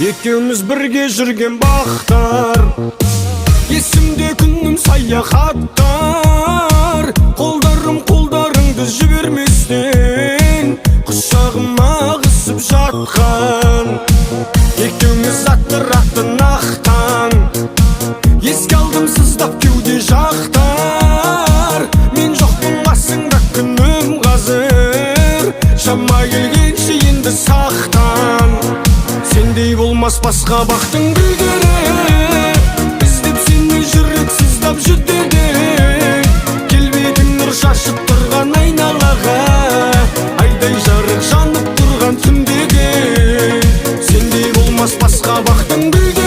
Екеуміз бірге жүрген бақтар, есімде күнім саяхаттар. Қолдарыңды жіберместен құшағыма қысып жатқан. Екеуміз аттырақтың ақтан, еске алдым сыздап кеуде жақтар. Мен жоқпын қасыңда күнім қазір, шама келгенше енді сақтан. Сендей болмас басқа бақтың гүлдері, іздеп сені жүрек сыздап жүдеді. Келбетің нұр шашып тұрған айналаға, айдай жарық жанып тұрған түндегі. Сендей болмас басқа бақтың гүлдері.